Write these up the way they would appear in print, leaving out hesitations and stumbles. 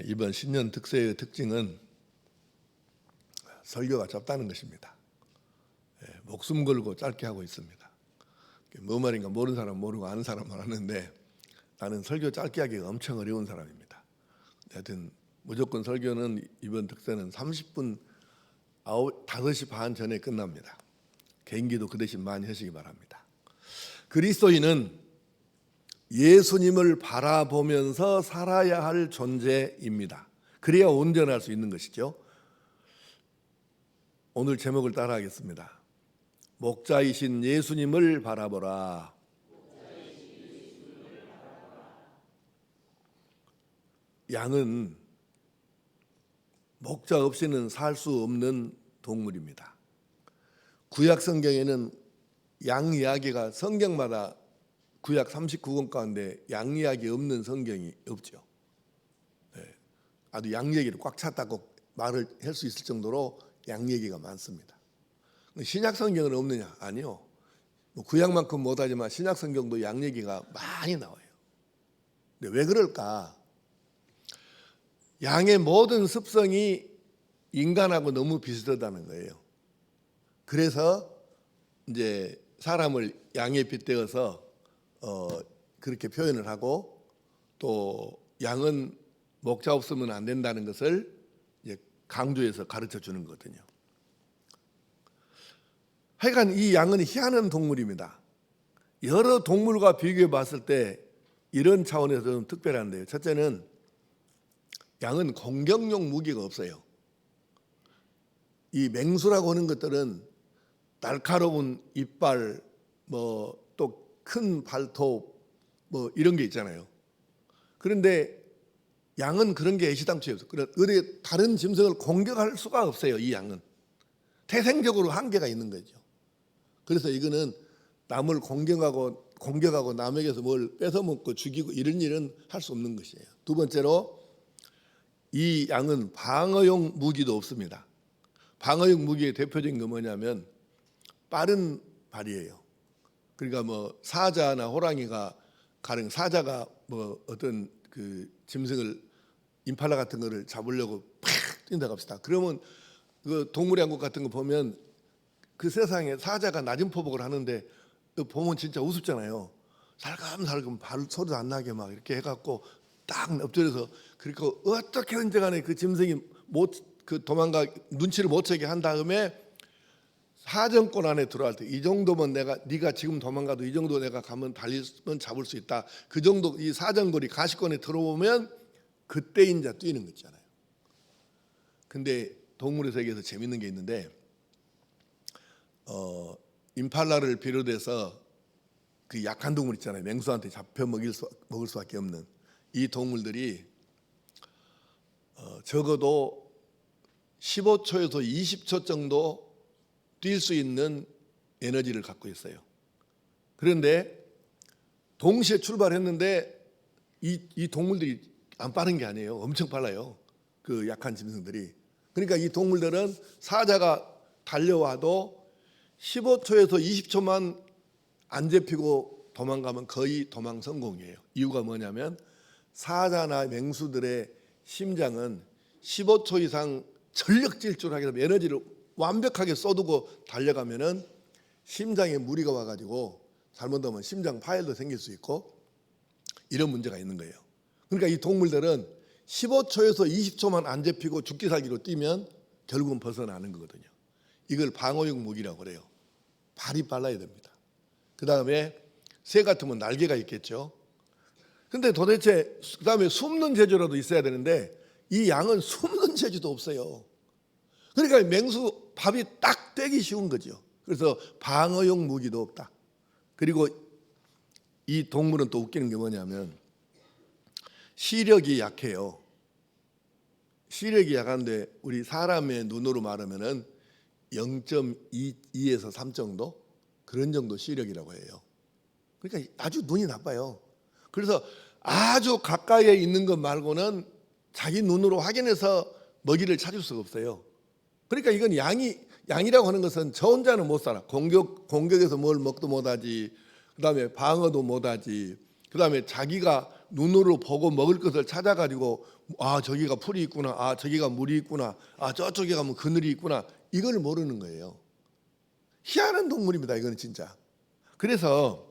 이번 신년 특세의 특징은 설교가 짧다는 것입니다. 목숨 걸고 짧게 하고 있습니다. 뭐 말인가 모르는 사람 모르고 아는 사람만 하는데 나는 설교 짧게 하기가 엄청 어려운 사람입니다. 하여튼 무조건 설교는 이번 특세는 30분 5시 반 전에 끝납니다. 개인기도 그 대신 많이 하시기 바랍니다. 그리스도인은 예수님을 바라보면서 살아야 할 존재입니다. 그래야 온전할 수 있는 것이죠. 오늘 제목을 따라하겠습니다. 목자이신 예수님을 바라보라. 양은 목자 없이는 살 수 없는 동물입니다. 구약 성경에는 양 이야기가 성경마다 구약 39권 가운데 양 이야기 없는 성경이 없죠. 아주 양 얘기를 꽉 찼다고 말을 할 수 있을 정도로 양 얘기가 많습니다. 신약 성경은 없느냐? 아니요. 구약만큼 못하지만 신약 성경도 양 얘기가 많이 나와요. 근데 왜 그럴까? 양의 모든 습성이 인간하고 너무 비슷하다는 거예요. 그래서 이제 사람을 양에 빗대어서 그렇게 표현을 하고 또 양은 목자 없으면 안 된다는 것을 이제 강조해서 가르쳐 주는 거거든요. 하여간 이 양은 희한한 동물입니다. 여러 동물과 비교해 봤을 때 이런 차원에서 좀 특별한데요. 첫째는 양은 공격용 무기가 없어요. 이 맹수라고 하는 것들은 날카로운 이빨, 또 큰 발톱, 이런 게 있잖아요. 그런데 양은 그런 게 애시당초에 없어요. 그런데 다른 짐승을 공격할 수가 없어요. 이 양은 태생적으로 한계가 있는 거죠. 그래서 이거는 남을 공격하고 남에게서 뭘 뺏어먹고 죽이고 이런 일은 할 수 없는 것이에요. 두 번째로 이 양은 방어용 무기도 없습니다. 방어용 무기의 대표적인 게 뭐냐면 빠른 발이에요. 그러니까 사자나 호랑이가 가령 사자가 어떤 그 짐승을 임팔라 같은 거를 잡으려고 팍 뛴다 갑시다. 그러면 그 동물의 왕국 같은 거 보면 그 세상에 사자가 낮은 포복을 하는데 보면 진짜 우습잖아요. 살금살금 발 소리도 안 나게 막 이렇게 해갖고 딱 엎드려서 그러니까 어떻게든지 간에 그 짐승이 도망가 눈치를 못 채게 한 다음에 사정권 안에 들어갈 때 이 정도면 네가 지금 도망가도 이 정도 내가 가면 달리면 잡을 수 있다. 그 정도 이 사정거리 가시권에 들어오면 그때 이제 뛰는 거 있잖아요. 근데 동물의 세계에서 재밌는 게 있는데 임팔라를 비롯해서 그 약한 동물 있잖아요. 맹수한테 잡혀 먹을 수밖에 없는 이 동물들이 적어도 15초에서 20초 정도 뛸 수 있는 에너지를 갖고 있어요. 그런데 동시에 출발했는데 이 동물들이 안 빠른 게 아니에요. 엄청 빨라요. 그 약한 짐승들이. 그러니까 이 동물들은 사자가 달려와도 15초에서 20초만 안 잡히고 도망가면 거의 도망 성공이에요. 이유가 뭐냐면 사자나 맹수들의 심장은 15초 이상 전력 질주를 하게 되면 에너지를 완벽하게 쏟고 달려가면은 심장에 무리가 와가지고 잘못하면 심장 파열도 생길 수 있고 이런 문제가 있는 거예요. 그러니까 이 동물들은 15초에서 20초만 안 잡히고 죽기 살기로 뛰면 결국은 벗어나는 거거든요. 이걸 방어용 무기라고 그래요. 발이 빨라야 됩니다. 그 다음에 새 같으면 날개가 있겠죠. 근데 도대체 그 다음에 숨는 재주라도 있어야 되는데 이 양은 숨는 재주도 없어요. 그러니까 맹수 밥이 딱 떼기 쉬운 거죠. 그래서 방어용 무기도 없다. 그리고 이 동물은 또 웃기는 게 뭐냐면 시력이 약해요. 시력이 약한데 우리 사람의 눈으로 말하면은 0.2에서 3 정도 그런 정도 시력이라고 해요. 그러니까 아주 눈이 나빠요. 그래서 아주 가까이에 있는 것 말고는 자기 눈으로 확인해서 먹이를 찾을 수가 없어요. 그러니까 이건 양이라고 하는 것은 저 혼자는 못 살아. 공격에서 뭘 먹도 못하지. 그 다음에 방어도 못하지. 그 다음에 자기가 눈으로 보고 먹을 것을 찾아가지고 저기가 풀이 있구나, 저기가 물이 있구나, 저쪽에 가면 그늘이 있구나, 이걸 모르는 거예요. 희한한 동물입니다. 이거는 진짜. 그래서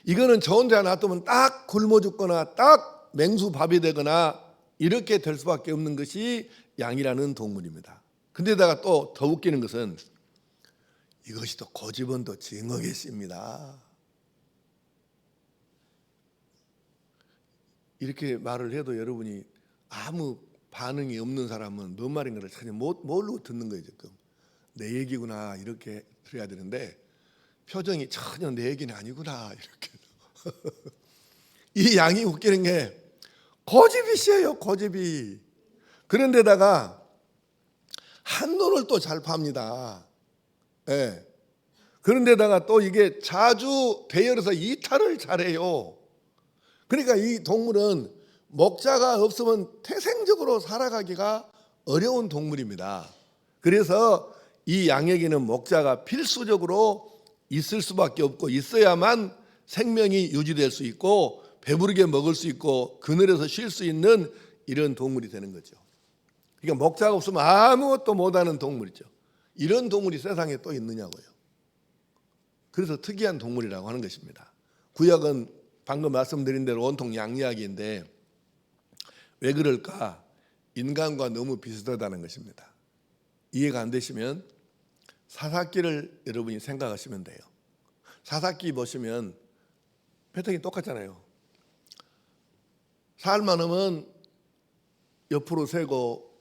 이거는 저 혼자 놔두면 딱 굶어 죽거나 딱 맹수밥이 되거나 이렇게 될 수밖에 없는 것이 양이라는 동물입니다. 근데다가 또 더 웃기는 것은 이것이 또 고집은 또 징하게 씁니다. 이렇게 말을 해도 여러분이 아무 반응이 없는 사람은 뭔 말인가를 전혀 모르고 듣는 거예요. 지금 내 얘기구나 이렇게 들어야 되는데 표정이 전혀 내 얘기는 아니구나 이렇게. 이 양이 웃기는 게 고집이 세요. 고집이. 그런데다가 한눈을 또 잘 팝니다. 예. 그런데다가 또 이게 자주 대열해서 이탈을 잘해요. 그러니까 이 동물은 목자가 없으면 태생적으로 살아가기가 어려운 동물입니다. 그래서 이 양에게는 목자가 필수적으로 있을 수밖에 없고 있어야만 생명이 유지될 수 있고 배부르게 먹을 수 있고 그늘에서 쉴 수 있는 이런 동물이 되는 거죠. 그러니까 목자가 없으면 아무것도 못하는 동물이죠. 이런 동물이 세상에 또 있느냐고요. 그래서 특이한 동물이라고 하는 것입니다. 구약은 방금 말씀드린 대로 온통 양 이야기인데 왜 그럴까? 인간과 너무 비슷하다는 것입니다. 이해가 안 되시면 사사기를 여러분이 생각하시면 돼요. 사사기 보시면 패턴이 똑같잖아요. 살 많으면 옆으로 세고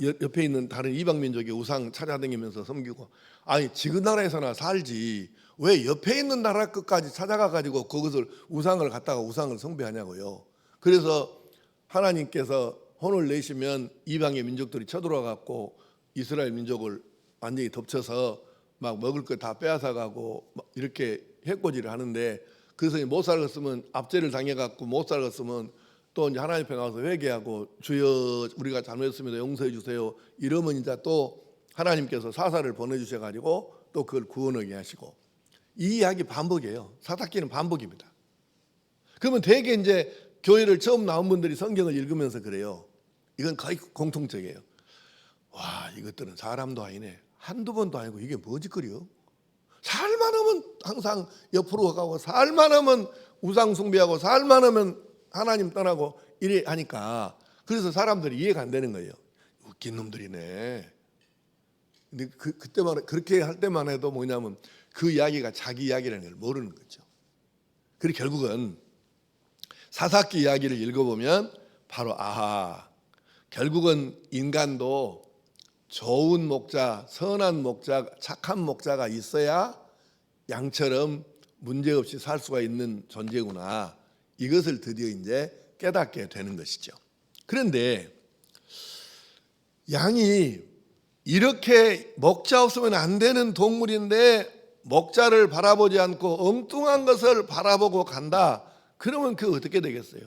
옆에 있는 다른 이방 민족의 우상 찾아다니면서 섬기고, 아니 지금 나라에서나 살지 왜 옆에 있는 나라 끝까지 찾아가 가지고 그것을 우상을 갖다가 우상을 숭배하냐고요. 그래서 하나님께서 혼을 내시면 이방의 민족들이 쳐들어와 갖고 이스라엘 민족을 완전히 덮쳐서 막 먹을 거 다 빼앗아 가고 이렇게 해코지를 하는데, 그래서 못 살았으면 압제를 당해 갖고 못 살았으면 또 이제 하나님 앞에 나와서 회개하고 주여 우리가 잘못했습니다 용서해 주세요 이러면 이제 또 하나님께서 사사를 보내주셔 가지고 또 그걸 구원하게 하시고, 이 이야기 반복이에요. 사사기는 반복입니다. 그러면 대개 이제 교회를 처음 나온 분들이 성경을 읽으면서 그래요. 이건 거의 공통적이에요. 와, 이것들은 사람도 아니네. 한두 번도 아니고 이게 뭐지 그래요? 살만 하면 항상 옆으로 가고 살만 하면 우상 숭배하고 살만 하면 하나님 떠나고 이래 하니까 그래서 사람들이 이해가 안 되는 거예요. 웃긴 놈들이네. 근데 그때만 그렇게 할 때만 해도 뭐냐면 그 이야기가 자기 이야기라는 걸 모르는 거죠. 그리고 결국은 사사기 이야기를 읽어보면 바로 결국은 인간도 좋은 목자, 선한 목자, 착한 목자가 있어야 양처럼 문제없이 살 수가 있는 존재구나. 이것을 드디어 이제 깨닫게 되는 것이죠. 그런데 양이 이렇게 목자 없으면 안 되는 동물인데 목자를 바라보지 않고 엉뚱한 것을 바라보고 간다. 그러면 그게 어떻게 되겠어요?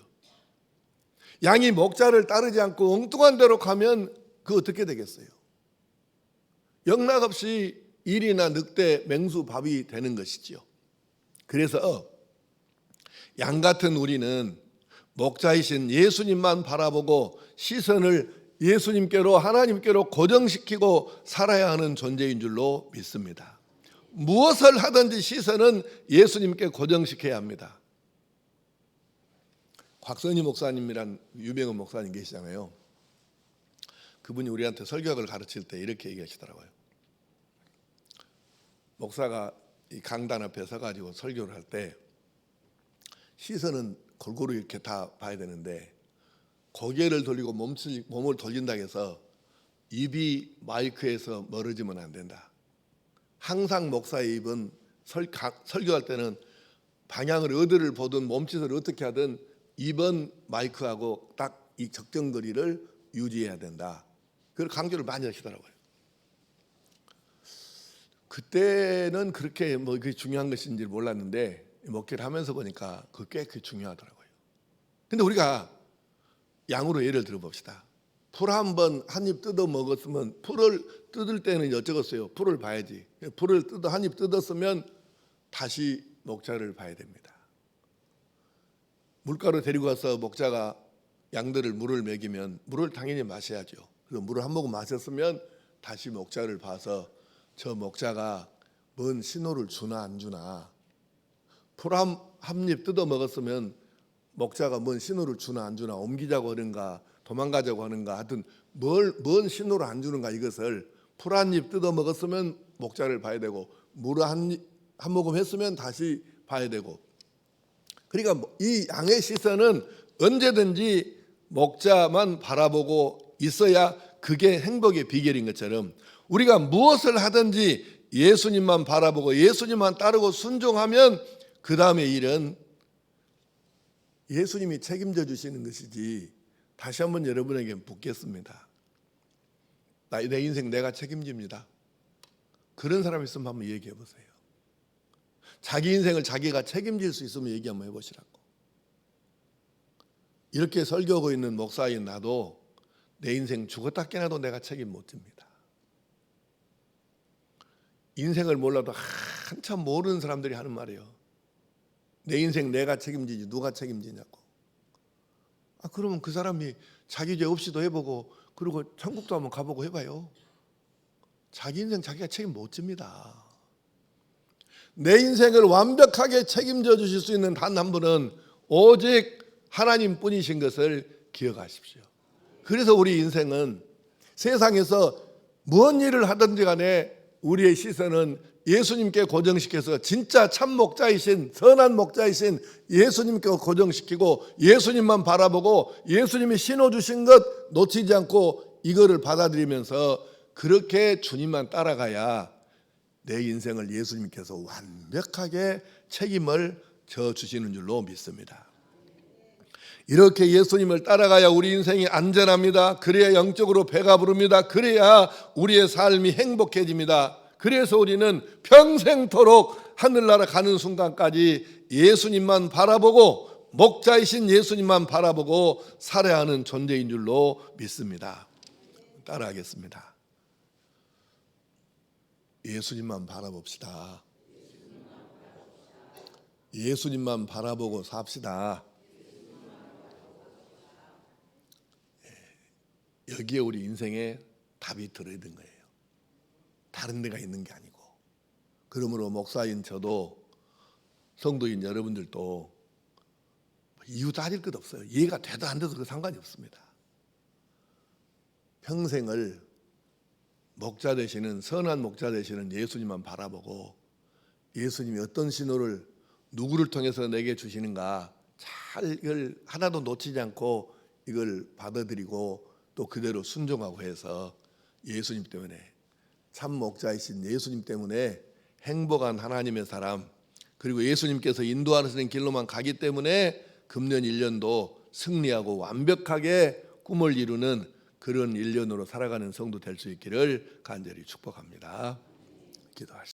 양이 목자를 따르지 않고 엉뚱한 데로 가면 그게 어떻게 되겠어요? 영락없이 일이나 늑대, 맹수, 밥이 되는 것이죠. 그래서 양 같은 우리는 목자이신 예수님만 바라보고 시선을 예수님께로 하나님께로 고정시키고 살아야 하는 존재인 줄로 믿습니다. 무엇을 하든지 시선은 예수님께 고정시켜야 합니다. 곽선희 목사님이란 유명한 목사님 계시잖아요. 그분이 우리한테 설교학을 가르칠 때 이렇게 얘기하시더라고요. 목사가 이 강단 앞에 서가지고 설교를 할 때 시선은 골고루 이렇게 다 봐야 되는데 고개를 돌리고 몸을 돌린다 해서 입이 마이크에서 멀어지면 안 된다. 항상 목사의 입은 설교할 때는 방향을 어디를 보든 몸짓을 어떻게 하든 입은 마이크하고 딱 이 적정 거리를 유지해야 된다. 그걸 강조를 많이 하시더라고요. 그때는 그렇게 뭐 그게 중요한 것인지 몰랐는데 목회를 하면서 보니까 그게 꽤 중요하더라고요. 근데 우리가 양으로 예를 들어봅시다. 풀 한 번 한 입 뜯어 먹었으면 풀을 뜯을 때는 어쩌겠어요? 풀을 봐야지. 풀을 한 입 뜯었으면 다시 목자를 봐야 됩니다. 물가로 데리고 가서 목자가 양들을 물을 먹이면 물을 당연히 마셔야죠. 그래서 물을 한 모금 마셨으면 다시 목자를 봐서 저 목자가 뭔 신호를 주나 안 주나, 풀 한 입 뜯어 먹었으면 목자가 뭔 신호를 주나 안 주나, 옮기자고 하는가 도망가자고 하는가, 하여튼 뭔 신호를 안 주는가, 이것을 풀 한 입 뜯어 먹었으면 목자를 봐야 되고, 물을 한 모금 했으면 다시 봐야 되고. 그러니까 이 양의 시선은 언제든지 목자만 바라보고 있어야 그게 행복의 비결인 것처럼, 우리가 무엇을 하든지 예수님만 바라보고 예수님만 따르고 순종하면 그 다음의 일은 예수님이 책임져 주시는 것이지. 다시 한번 여러분에게 묻겠습니다. 내 인생 내가 책임집니다. 그런 사람 있으면 한번 얘기해 보세요. 자기 인생을 자기가 책임질 수 있으면 얘기 한번 해보시라고. 이렇게 설교하고 있는 목사인 나도 내 인생 죽었다 깨나도 내가 책임 못 집니다. 인생을 몰라도 한참 모르는 사람들이 하는 말이에요. 내 인생 내가 책임지지 누가 책임지냐고. 그러면 그 사람이 자기 죄 없이도 해보고, 그리고 천국도 한번 가보고 해봐요. 자기 인생 자기가 책임 못 집니다. 내 인생을 완벽하게 책임져 주실 수 있는 단 한 분은 오직 하나님 뿐이신 것을 기억하십시오. 그래서 우리 인생은 세상에서 무슨 일을 하든지 간에 우리의 시선은 예수님께 고정시켜서 진짜 참 목자이신 선한 목자이신 예수님께 고정시키고 예수님만 바라보고 예수님이 신호 주신 것 놓치지 않고 이거를 받아들이면서 그렇게 주님만 따라가야 내 인생을 예수님께서 완벽하게 책임을 져주시는 줄로 믿습니다. 이렇게 예수님을 따라가야 우리 인생이 안전합니다. 그래야 영적으로 배가 부릅니다. 그래야 우리의 삶이 행복해집니다. 그래서 우리는 평생토록 하늘나라 가는 순간까지 예수님만 바라보고 목자이신 예수님만 바라보고 살아야 하는 존재인 줄로 믿습니다. 따라하겠습니다. 예수님만 바라봅시다. 예수님만 바라보고 삽시다. 여기에 우리 인생에 답이 들어있는 거예요. 다른 데가 있는 게 아니고. 그러므로 목사인 저도 성도인 여러분들도 이유 따질 것 없어요. 이해가 돼도 안 돼도 그 상관이 없습니다. 평생을 목자 되시는 선한 목자 되시는 예수님만 바라보고 예수님이 어떤 신호를 누구를 통해서 내게 주시는가 잘 이걸 하나도 놓치지 않고 이걸 받아들이고 또 그대로 순종하고 해서 예수님 때문에 참 목자이신 예수님 때문에 행복한 하나님의 사람, 그리고 예수님께서 인도하시는 길로만 가기 때문에 금년 1년도 승리하고 완벽하게 꿈을 이루는 그런 1년으로 살아가는 성도 될 수 있기를 간절히 축복합니다. 기도하시죠.